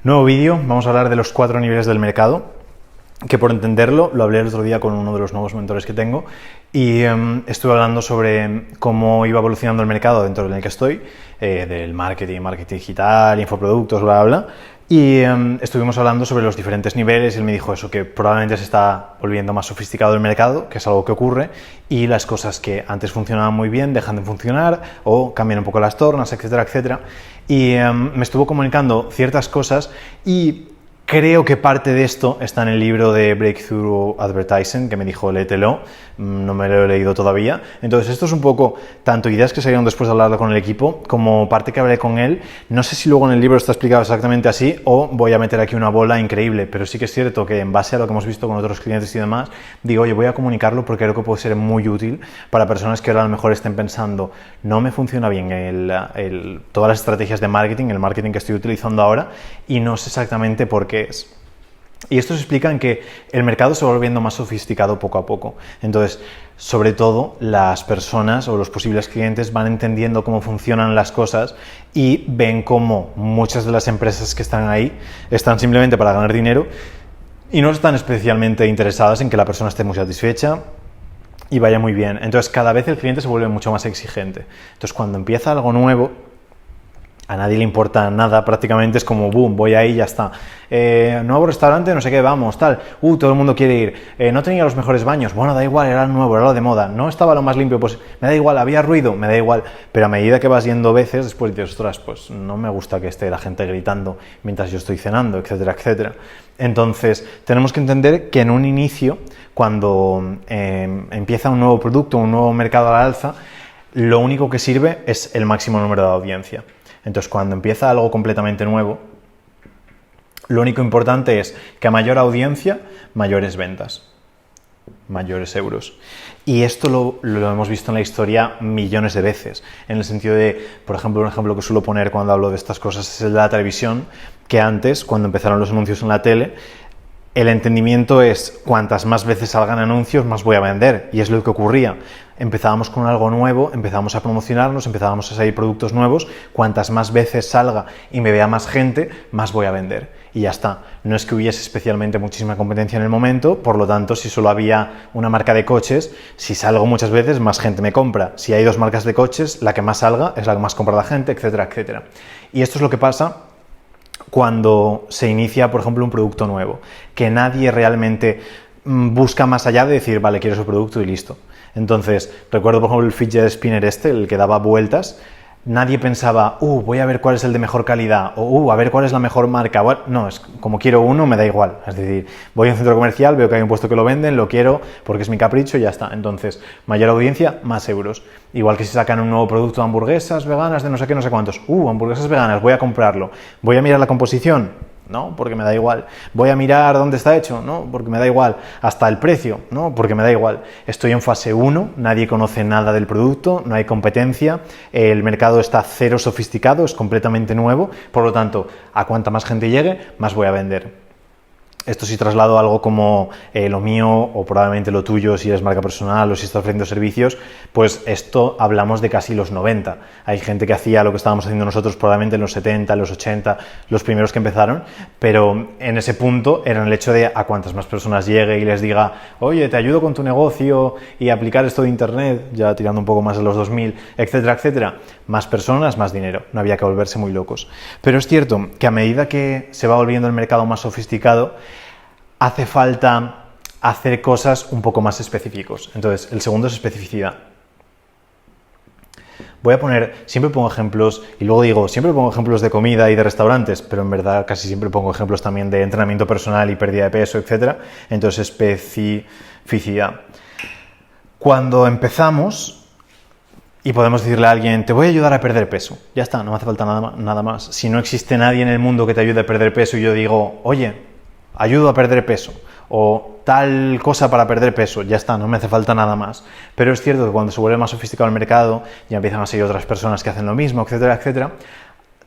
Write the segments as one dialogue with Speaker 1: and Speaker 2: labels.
Speaker 1: Nuevo vídeo, vamos a hablar de los 4 niveles del mercado, que por entenderlo, lo hablé el otro día con uno de los nuevos mentores que tengo y estuve hablando sobre cómo iba evolucionando el mercado dentro del que estoy, del marketing digital, infoproductos, bla, bla, bla. Y estuvimos hablando sobre los diferentes niveles y él me dijo eso, que probablemente se está volviendo más sofisticado el mercado, que es algo que ocurre, y las cosas que antes funcionaban muy bien dejan de funcionar o cambian un poco las tornas, etcétera, etcétera. Y me estuvo comunicando ciertas cosas y creo que parte de esto está en el libro de Breakthrough Advertising, que me dijo, léetelo, no me lo he leído todavía. Entonces, esto es un poco, tanto ideas que salieron después de hablarlo con el equipo, como parte que hablé con él. No sé si luego en el libro está explicado exactamente así, o voy a meter aquí una bola increíble, pero sí que es cierto que en base a lo que hemos visto con otros clientes y demás, digo, oye, voy a comunicarlo porque creo que puede ser muy útil para personas que ahora a lo mejor estén pensando, no me funciona bien todas las estrategias de marketing, el marketing que estoy utilizando ahora, y no sé exactamente por qué es. Y esto se explica en que el mercado se va volviendo más sofisticado poco a poco. Entonces, sobre todo, las personas o los posibles clientes van entendiendo cómo funcionan las cosas y ven cómo muchas de las empresas que están ahí están simplemente para ganar dinero y no están especialmente interesadas en que la persona esté muy satisfecha y vaya muy bien. Entonces, cada vez el cliente se vuelve mucho más exigente. Entonces, cuando empieza algo nuevo, a nadie le importa nada, prácticamente es como, boom, voy ahí y ya está. Nuevo restaurante, no sé qué, vamos, tal. Todo el mundo quiere ir. No tenía los mejores baños, bueno, da igual, era nuevo, era lo de moda. No estaba lo más limpio, pues me da igual, había ruido, me da igual. Pero a medida que vas yendo veces, después dices, ostras, pues no me gusta que esté la gente gritando mientras yo estoy cenando, etcétera, etcétera. Entonces, tenemos que entender que en un inicio, cuando empieza un nuevo producto, un nuevo mercado a la alza, lo único que sirve es el máximo número de audiencia. Entonces, cuando empieza algo completamente nuevo, lo único importante es que a mayor audiencia, mayores ventas, mayores euros. Y esto lo hemos visto en la historia millones de veces, en el sentido de, por ejemplo, un ejemplo que suelo poner cuando hablo de estas cosas es el de la televisión, que antes, cuando empezaron los anuncios en la tele, el entendimiento es cuantas más veces salgan anuncios, más voy a vender. Y es lo que ocurría. Empezábamos con algo nuevo, empezábamos a promocionarnos, empezábamos a salir productos nuevos. Cuantas más veces salga y me vea más gente, más voy a vender. Y ya está. No es que hubiese especialmente muchísima competencia en el momento, por lo tanto, si solo había una marca de coches, si salgo muchas veces, más gente me compra. Si hay 2 marcas de coches, la que más salga es la que más compra la gente, etcétera, etcétera. Y esto es lo que pasa cuando se inicia, por ejemplo, un producto nuevo, que nadie realmente busca más allá de decir, vale, quiero ese producto y listo. Entonces, recuerdo, por ejemplo, el fidget spinner el que daba vueltas, nadie pensaba, voy a ver cuál es el de mejor calidad, o a ver cuál es la mejor marca. No, es como quiero uno, me da igual. Es decir, voy a un centro comercial, veo que hay un puesto que lo venden, lo quiero porque es mi capricho y ya está. Entonces, mayor audiencia, más euros. Igual que si sacan un nuevo producto de hamburguesas veganas de no sé qué, no sé cuántos. Hamburguesas veganas, voy a comprarlo. Voy a mirar la composición. No, porque me da igual. Voy a mirar dónde está hecho, no, porque me da igual. Hasta el precio, no, porque me da igual. Estoy en fase 1, nadie conoce nada del producto, no hay competencia, el mercado está cero sofisticado, es completamente nuevo, por lo tanto, a cuanta más gente llegue, más voy a vender. Esto si traslado a algo como lo mío o probablemente lo tuyo si eres marca personal o si estás ofreciendo servicios, pues esto hablamos de casi los 90. Hay gente que hacía lo que estábamos haciendo nosotros probablemente en los 70, en los 80, los primeros que empezaron, pero en ese punto era el hecho de a cuantas más personas llegue y les diga, oye, te ayudo con tu negocio y aplicar esto de internet, ya tirando un poco más de los 2000, etcétera, etcétera. Más personas, más dinero. No había que volverse muy locos. Pero es cierto que a medida que se va volviendo el mercado más sofisticado, hace falta hacer cosas un poco más específicos. Entonces, el segundo es especificidad. Voy a poner, siempre pongo ejemplos, y luego digo, siempre pongo ejemplos de comida y de restaurantes, pero en verdad casi siempre pongo ejemplos también de entrenamiento personal y pérdida de peso, etc. Entonces, especificidad. Cuando empezamos y podemos decirle a alguien, te voy a ayudar a perder peso, ya está, no me hace falta nada más. Si no existe nadie en el mundo que te ayude a perder peso y yo digo, oye, ayudo a perder peso o tal cosa para perder peso, ya está, no me hace falta nada más. Pero es cierto que cuando se vuelve más sofisticado el mercado, ya empiezan a seguir otras personas que hacen lo mismo, etcétera, etcétera,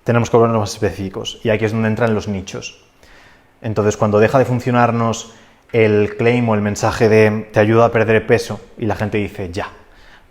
Speaker 1: tenemos que volvernos más específicos y aquí es donde entran los nichos. Entonces, cuando deja de funcionarnos el claim o el mensaje de te ayudo a perder peso y la gente dice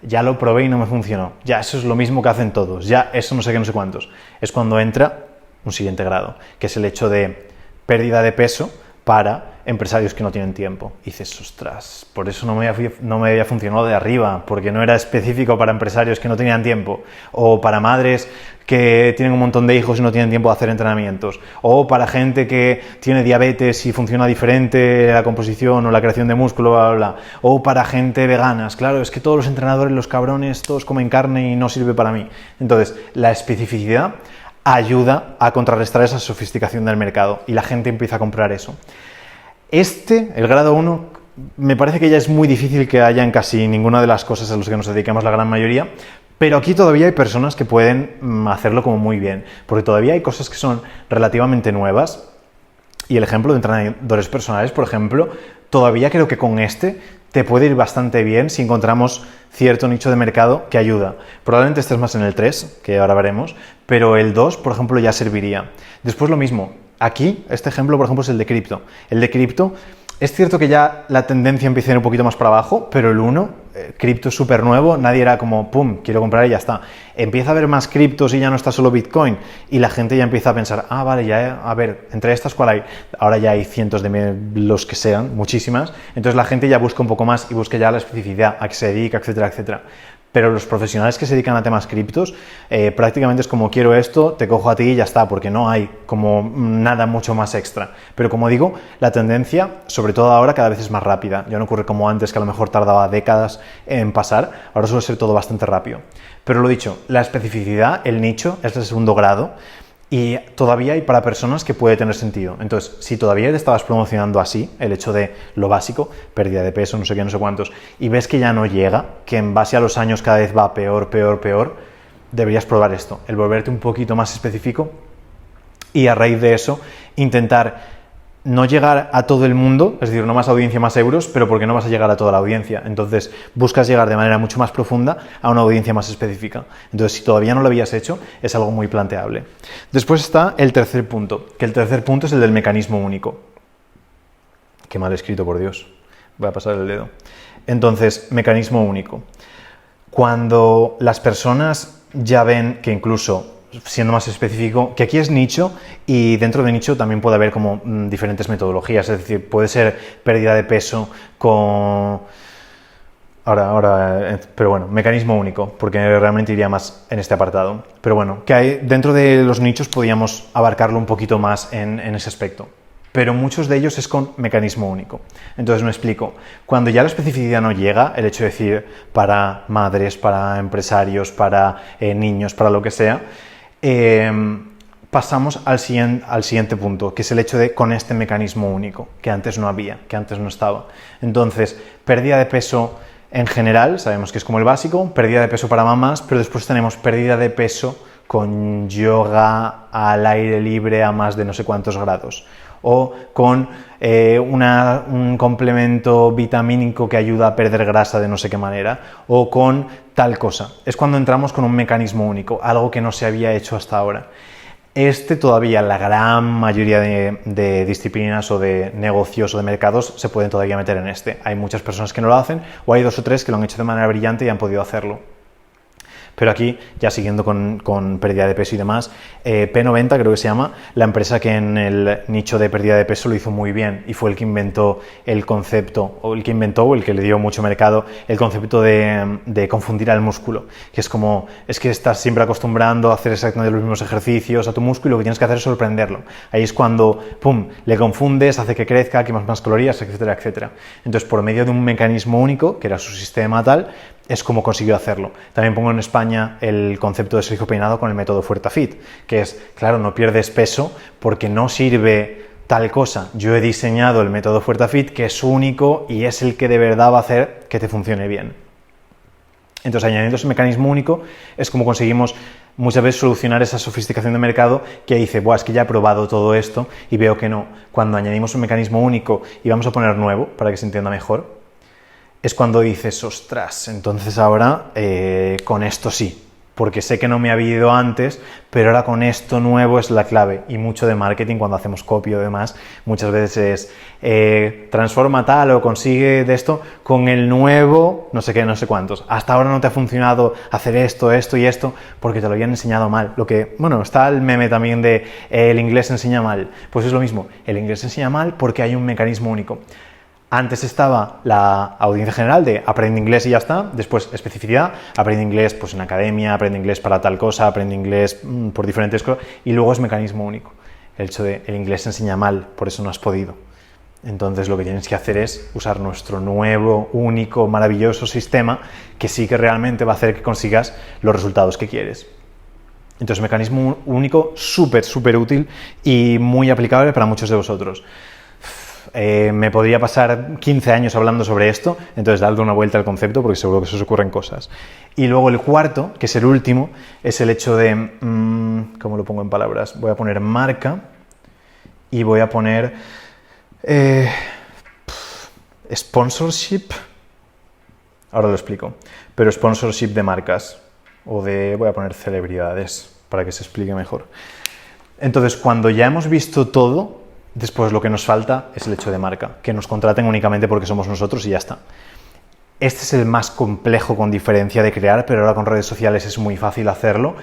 Speaker 1: ya lo probé y no me funcionó, ya eso es lo mismo que hacen todos, ya eso no sé qué, no sé cuántos, es cuando entra un siguiente grado, que es el hecho de pérdida de peso para empresarios que no tienen tiempo. Y dices, ostras, por eso no me había funcionado de arriba, porque no era específico para empresarios que no tenían tiempo, o para madres que tienen un montón de hijos y no tienen tiempo de hacer entrenamientos, o para gente que tiene diabetes y funciona diferente la composición o la creación de músculo, bla, bla, bla, o para gente veganas. Claro, es que todos los entrenadores, los cabrones, todos comen carne y no sirve para mí. Entonces, la especificidad ayuda a contrarrestar esa sofisticación del mercado y la gente empieza a comprar eso. El grado 1, me parece que ya es muy difícil que haya en casi ninguna de las cosas a las que nos dedicamos la gran mayoría, pero aquí todavía hay personas que pueden hacerlo como muy bien, porque todavía hay cosas que son relativamente nuevas, y el ejemplo de entrenadores personales, por ejemplo, todavía creo que con te puede ir bastante bien si encontramos cierto nicho de mercado que ayuda. Probablemente estés más en el 3, que ahora veremos, pero el 2, por ejemplo, ya serviría. Después lo mismo. Aquí, este ejemplo, por ejemplo, es el de cripto. El de cripto, es cierto que ya la tendencia empieza a ir un poquito más para abajo, pero el 1, cripto es súper nuevo, nadie era como, pum, quiero comprar y ya está. Empieza a haber más criptos y ya no está solo Bitcoin, y la gente ya empieza a pensar, vale, ya, a ver, entre estas, ¿cuál hay? Ahora ya hay cientos de los que sean, muchísimas, entonces la gente ya busca un poco más y busca ya la especificidad, a qué se dedica, etcétera, etcétera. Pero los profesionales que se dedican a temas criptos, prácticamente es como quiero esto, te cojo a ti y ya está, porque no hay como nada mucho más extra. Pero como digo, la tendencia, sobre todo ahora, cada vez es más rápida. Ya no ocurre como antes, que a lo mejor tardaba décadas en pasar, ahora suele ser todo bastante rápido. Pero lo dicho, la especificidad, el nicho, es el segundo grado, y todavía hay para personas que puede tener sentido. Entonces, si todavía te estabas promocionando así, el hecho de lo básico, pérdida de peso, no sé qué, no sé cuántos, y ves que ya no llega, que en base a los años cada vez va peor, peor, peor, deberías probar esto, el volverte un poquito más específico y a raíz de eso intentar no llegar a todo el mundo, es decir, no más audiencia, más euros, pero porque no vas a llegar a toda la audiencia. Entonces, buscas llegar de manera mucho más profunda a una audiencia más específica. Entonces, si todavía no lo habías hecho, es algo muy planteable. Después está el tercer punto, que el tercer punto es el del mecanismo único. Qué mal escrito, por Dios. Voy a pasar el dedo. Entonces, mecanismo único. Cuando las personas ya ven que incluso siendo más específico, que aquí es nicho y dentro de nicho también puede haber como diferentes metodologías, es decir, puede ser pérdida de peso con... pero bueno, mecanismo único, porque realmente iría más en este apartado. Pero bueno, que hay, dentro de los nichos podríamos abarcarlo un poquito más en ese aspecto. Pero muchos de ellos es con mecanismo único. Entonces me explico. Cuando ya la especificidad no llega, el hecho de decir para madres, para empresarios, para niños, para lo que sea, pasamos al siguiente punto, que es el hecho de con este mecanismo único, que antes no había, que antes no estaba. Entonces, pérdida de peso en general, sabemos que es como el básico, pérdida de peso para mamás, pero después tenemos pérdida de peso con yoga al aire libre a más de no sé cuántos grados, o con un complemento vitamínico que ayuda a perder grasa de no sé qué manera, o con tal cosa. Es cuando entramos con un mecanismo único, algo que no se había hecho hasta ahora. Todavía la gran mayoría de disciplinas o de negocios o de mercados se pueden todavía meter en este. Hay muchas personas que no lo hacen, o hay 2 o 3 que lo han hecho de manera brillante y han podido hacerlo. Pero aquí, ya siguiendo con pérdida de peso y demás, P90 creo que se llama, la empresa que en el nicho de pérdida de peso lo hizo muy bien y fue el que inventó el concepto, o el que le dio mucho mercado, el concepto de confundir al músculo, que es que estás siempre acostumbrando a hacer exactamente los mismos ejercicios a tu músculo y lo que tienes que hacer es sorprenderlo. Ahí es cuando, pum, le confundes, hace que crezca, quemas más calorías, etcétera, etcétera. Entonces, por medio de un mecanismo único, que era su sistema tal, es como consiguió hacerlo. También pongo en España el concepto de Sergio Peinado con el método FuertaFit, que es, claro, no pierdes peso porque no sirve tal cosa. Yo he diseñado el método FuertaFit que es único y es el que de verdad va a hacer que te funcione bien. Entonces, añadiendo ese mecanismo único, es como conseguimos muchas veces solucionar esa sofisticación de mercado que dice, buah, es que ya he probado todo esto y veo que no. Cuando añadimos un mecanismo único y vamos a poner nuevo para que se entienda mejor, es cuando dices, ostras, entonces ahora con esto sí. porque sé que no me había ido antes, pero ahora con esto nuevo es la clave. Y mucho de marketing, cuando hacemos copy o demás, muchas veces es transforma tal o consigue de esto con el nuevo no sé qué, no sé cuántos. Hasta ahora no te ha funcionado hacer esto, esto y esto, porque te lo habían enseñado mal. Bueno, está el meme también de el inglés enseña mal. Pues es lo mismo, el inglés enseña mal porque hay un mecanismo único. Antes estaba la audiencia general de aprende inglés y ya está, después especificidad, aprende inglés pues en academia, aprende inglés para tal cosa, aprende inglés por diferentes cosas, y luego es mecanismo único. El hecho de el inglés se enseña mal, por eso no has podido. Entonces lo que tienes que hacer es usar nuestro nuevo, único, maravilloso sistema que sí que realmente va a hacer que consigas los resultados que quieres. Entonces mecanismo único súper, súper útil y muy aplicable para muchos de vosotros. Me podría pasar 15 años hablando sobre esto, entonces dadle una vuelta al concepto porque seguro que se os ocurren cosas. Y luego el cuarto, que es el último, es el hecho de, ¿cómo lo pongo en palabras? Voy a poner marca y voy a poner sponsorship, ahora lo explico, pero sponsorship de marcas voy a poner celebridades para que se explique mejor. Entonces, cuando ya hemos visto todo, después lo que nos falta es el hecho de marca, que nos contraten únicamente porque somos nosotros y ya está. Este es el más complejo con diferencia de crear, pero ahora con redes sociales es muy fácil hacerlo.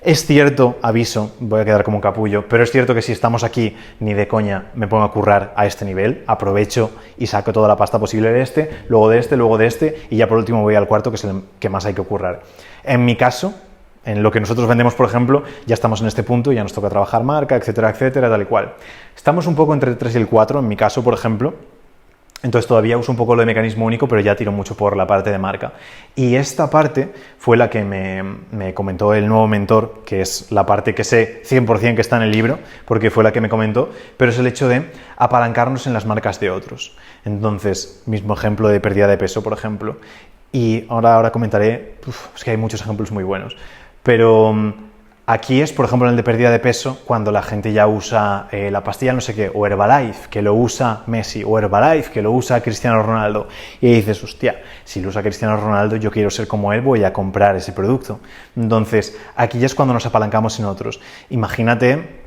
Speaker 1: Es cierto, aviso, voy a quedar como un capullo, pero es cierto que si estamos aquí, ni de coña me pongo a currar a este nivel, aprovecho y saco toda la pasta posible de este, luego de este, y ya por último voy al cuarto, que es el que más hay que currar. En mi caso, en lo que nosotros vendemos, por ejemplo, ya estamos en este punto, ya nos toca trabajar marca, etcétera, etcétera, tal y cual. Estamos un poco entre el 3 y el 4, en mi caso, por ejemplo, entonces todavía uso un poco lo de mecanismo único, pero ya tiro mucho por la parte de marca. Y esta parte fue la que me comentó el nuevo mentor, que es la parte que sé 100% que está en el libro, porque fue la que me comentó, pero es el hecho de apalancarnos en las marcas de otros. Entonces, mismo ejemplo de pérdida de peso, por ejemplo, y ahora comentaré, es que hay muchos ejemplos muy buenos. Pero aquí es, por ejemplo, en el de pérdida de peso, cuando la gente ya usa la pastilla no sé qué, o Herbalife, que lo usa Messi, o Herbalife, que lo usa Cristiano Ronaldo, y dices, hostia, si lo usa Cristiano Ronaldo, yo quiero ser como él, voy a comprar ese producto. Entonces, aquí ya es cuando nos apalancamos en otros. Imagínate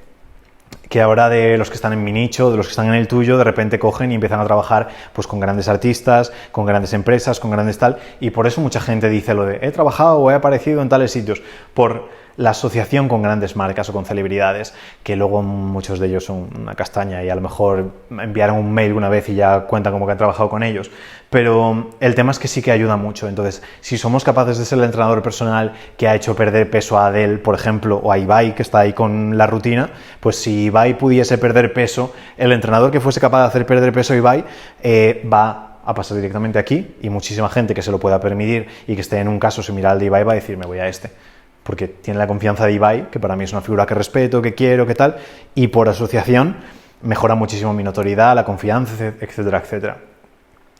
Speaker 1: que ahora de los que están en mi nicho, de los que están en el tuyo, de repente cogen y empiezan a trabajar pues con grandes artistas, con grandes empresas, con grandes tal, y por eso mucha gente dice lo de he trabajado o he aparecido en tales sitios, por la asociación con grandes marcas o con celebridades, que luego muchos de ellos son una castaña y a lo mejor enviaron un mail una vez y ya cuentan como que han trabajado con ellos, pero el tema es que sí que ayuda mucho. Entonces, si somos capaces de ser el entrenador personal que ha hecho perder peso a Adele, por ejemplo, o a Ibai, que está ahí con la rutina, pues si Ibai pudiese perder peso, el entrenador que fuese capaz de hacer perder peso a Ibai va a pasar directamente aquí, y muchísima gente que se lo pueda permitir y que esté en un caso similar al de Ibai va a decir me voy a este, porque tiene la confianza de Ibai, que para mí es una figura que respeto, que quiero, que tal, y por asociación mejora muchísimo mi notoriedad, la confianza, etcétera, etcétera.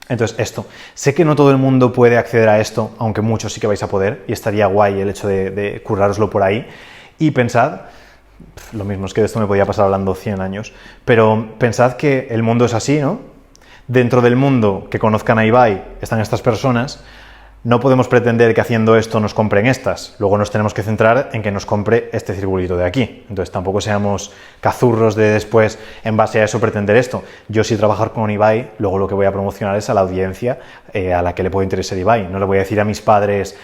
Speaker 1: Entonces, esto. Sé que no todo el mundo puede acceder a esto, aunque muchos sí que vais a poder, y estaría guay el hecho de currároslo por ahí. Y pensad, lo mismo es que de esto me podía pasar hablando 100 años, pero pensad que el mundo es así, ¿no? Dentro del mundo que conozcan a Ibai están estas personas. No podemos pretender que haciendo esto nos compren estas. Luego nos tenemos que centrar en que nos compre este circulito de aquí. Entonces tampoco seamos cazurros de después, en base a eso, pretender esto. Yo, si trabajar con Ibai, luego lo que voy a promocionar es a la audiencia a la que le puede interesar Ibai. No le voy a decir a mis padres,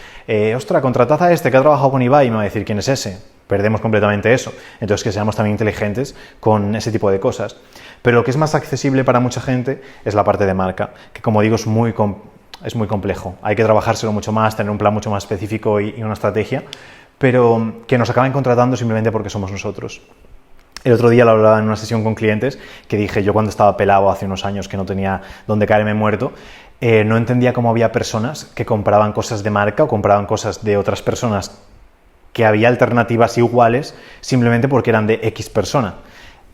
Speaker 1: ostra, contratad a este que ha trabajado con Ibai, y me va a decir quién es ese. Perdemos completamente eso. Entonces, que seamos también inteligentes con ese tipo de cosas. Pero lo que es más accesible para mucha gente es la parte de marca, que, como digo, es muy complejo. Hay que trabajárselo mucho más, tener un plan mucho más específico y una estrategia, pero que nos acaben contratando simplemente porque somos nosotros. El otro día lo hablaba en una sesión con clientes, que dije, yo cuando estaba pelado hace unos años que no tenía dónde caerme muerto, no entendía cómo había personas que compraban cosas de marca o compraban cosas de otras personas, que había alternativas iguales simplemente porque eran de X persona.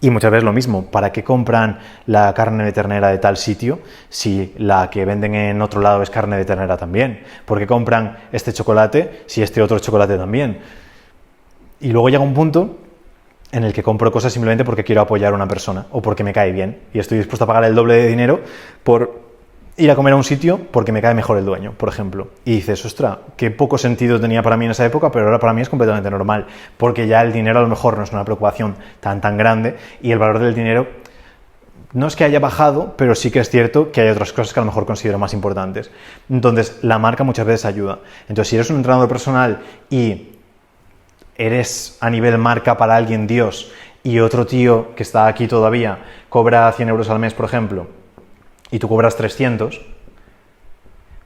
Speaker 1: Y muchas veces lo mismo, ¿para qué compran la carne de ternera de tal sitio si la que venden en otro lado es carne de ternera también? ¿Por qué compran este chocolate si este otro chocolate también? Y luego llega un punto en el que compro cosas simplemente porque quiero apoyar a una persona o porque me cae bien y estoy dispuesto a pagar el doble de dinero por ir a comer a un sitio porque me cae mejor el dueño, por ejemplo. Y dices, ostras, qué poco sentido tenía para mí en esa época, pero ahora para mí es completamente normal, porque ya el dinero a lo mejor no es una preocupación tan grande y el valor del dinero no es que haya bajado, pero sí que es cierto que hay otras cosas que a lo mejor considero más importantes. Entonces, la marca muchas veces ayuda. Entonces, si eres un entrenador personal y eres a nivel marca para alguien Dios y otro tío que está aquí todavía cobra 100 euros al mes, por ejemplo, y tú cobras 300,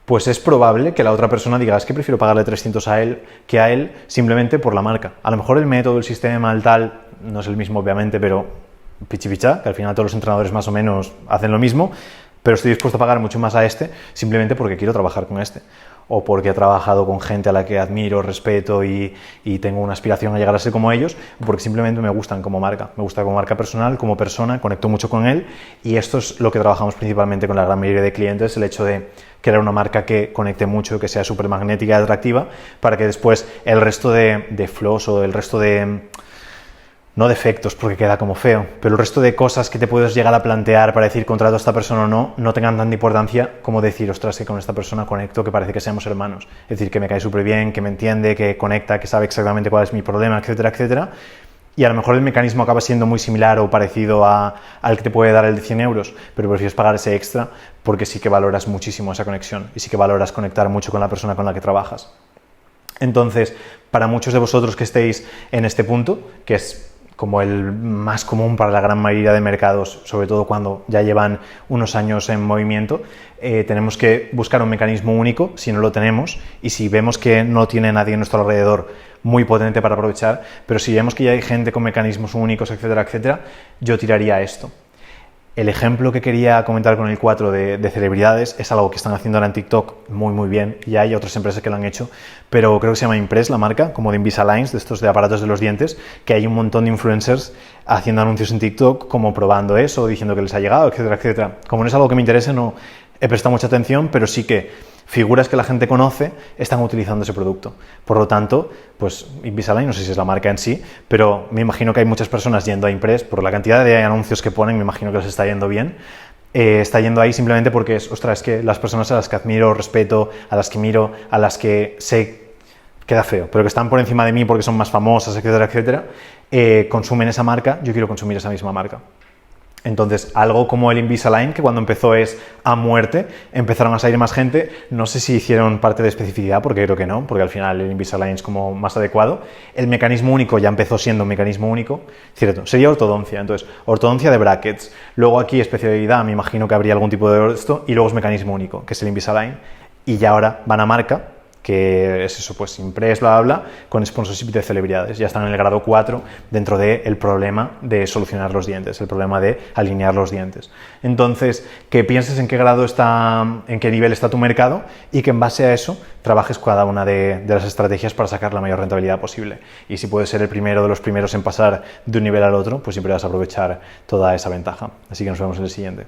Speaker 1: pues es probable que la otra persona diga, es que prefiero pagarle 300 a él que a él simplemente por la marca. A lo mejor el método, el sistema, el tal, no es el mismo obviamente, pero pichi picha, que al final todos los entrenadores más o menos hacen lo mismo, pero estoy dispuesto a pagar mucho más a este simplemente porque quiero trabajar con este, o porque he trabajado con gente a la que admiro, respeto y tengo una aspiración a llegar a ser como ellos, o porque simplemente me gustan como marca, me gusta como marca personal, como persona, conecto mucho con él, y esto es lo que trabajamos principalmente con la gran mayoría de clientes, el hecho de crear una marca que conecte mucho, que sea súper magnética y atractiva, para que después el resto de flows o el resto de... no defectos porque queda como feo, pero el resto de cosas que te puedes llegar a plantear para decir contrato a esta persona o no, no tengan tanta importancia como decir, ostras, que con esta persona conecto, que parece que seamos hermanos. Es decir, que me cae súper bien, que me entiende, que conecta, que sabe exactamente cuál es mi problema, etcétera, etcétera. Y a lo mejor el mecanismo acaba siendo muy similar o parecido al que te puede dar el de 100 euros, pero prefieres pagar ese extra porque sí que valoras muchísimo esa conexión y sí que valoras conectar mucho con la persona con la que trabajas. Entonces, para muchos de vosotros que estéis en este punto, que es como el más común para la gran mayoría de mercados, sobre todo cuando ya llevan unos años en movimiento, tenemos que buscar un mecanismo único, si no lo tenemos, y si vemos que no tiene nadie a nuestro alrededor muy potente para aprovechar, pero si vemos que ya hay gente con mecanismos únicos, etcétera, etcétera, yo tiraría a esto. El ejemplo que quería comentar con el 4 de celebridades es algo que están haciendo ahora en TikTok muy bien, y hay otras empresas que lo han hecho, pero creo que se llama Impress la marca, como de Invisalign, de estos de aparatos de los dientes, que hay un montón de influencers haciendo anuncios en TikTok como probando eso, diciendo que les ha llegado, etcétera, etcétera. Como no es algo que me interese, no he prestado mucha atención, pero sí que figuras que la gente conoce están utilizando ese producto. Por lo tanto, pues Invisalign, no sé si es la marca en sí, pero me imagino que hay muchas personas yendo a Impress, por la cantidad de anuncios que ponen, me imagino que les está yendo bien. Está yendo ahí simplemente porque es que las personas a las que admiro, respeto, a las que miro, a las que sé, queda feo, pero que están por encima de mí porque son más famosas, etcétera, etcétera, consumen esa marca, yo quiero consumir esa misma marca. Entonces, algo como el Invisalign, que cuando empezó es a muerte, empezaron a salir más gente, no sé si hicieron parte de especificidad, porque creo que no, porque al final el Invisalign es como más adecuado. El mecanismo único ya empezó siendo un mecanismo único, cierto, sería ortodoncia, entonces, ortodoncia de brackets, luego aquí especialidad, me imagino que habría algún tipo de esto, y luego es mecanismo único, que es el Invisalign, y ya ahora van a marca, que es eso, pues Impress, bla, bla, bla, con sponsorship de celebridades. Ya están en el grado 4 dentro del problema de solucionar los dientes, el problema de alinear los dientes. Entonces, que pienses en qué grado está, en qué nivel está tu mercado y que en base a eso trabajes cada una de las estrategias para sacar la mayor rentabilidad posible. Y si puedes ser el primero de los primeros en pasar de un nivel al otro, pues siempre vas a aprovechar toda esa ventaja. Así que nos vemos en el siguiente.